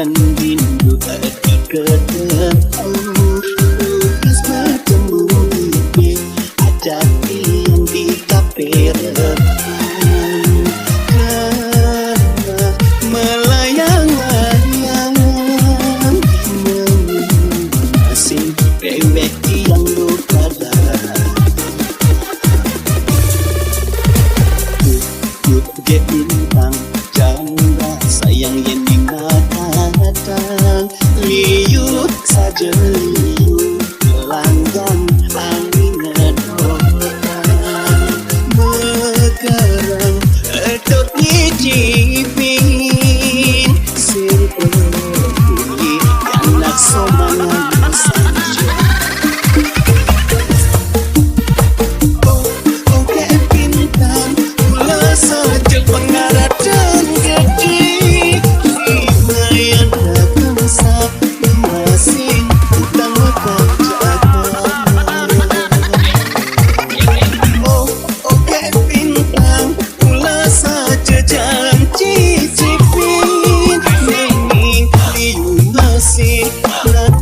bulan rindu hati ketemu. Tugas bertemu di ajak yang di kafe rebahan. Karena melayang-layang masih bebek yang lupa Get bintang janda sayang yang dimatang liuk saja liuk langgang angin ngedorang megarang etok nyicipin sirpe kuli anak somangan saja.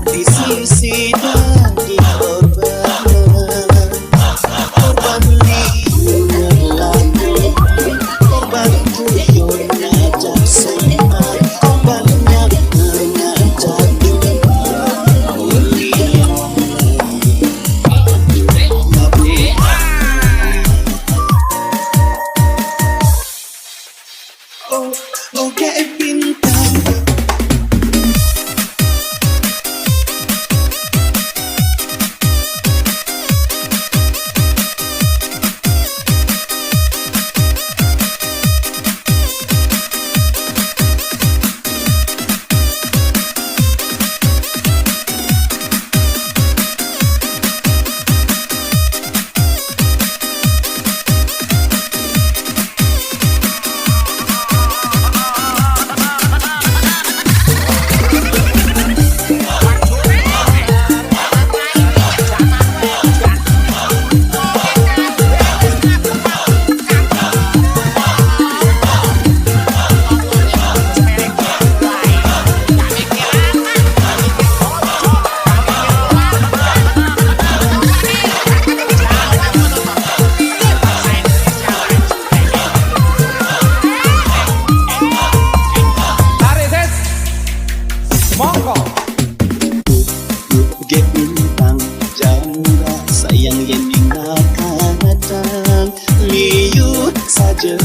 Di sisi dan di korban liur korban tuyul ngajak semat korbannya ngajak oke bintang. Get bintang janda sayang yang dimatang liuk saja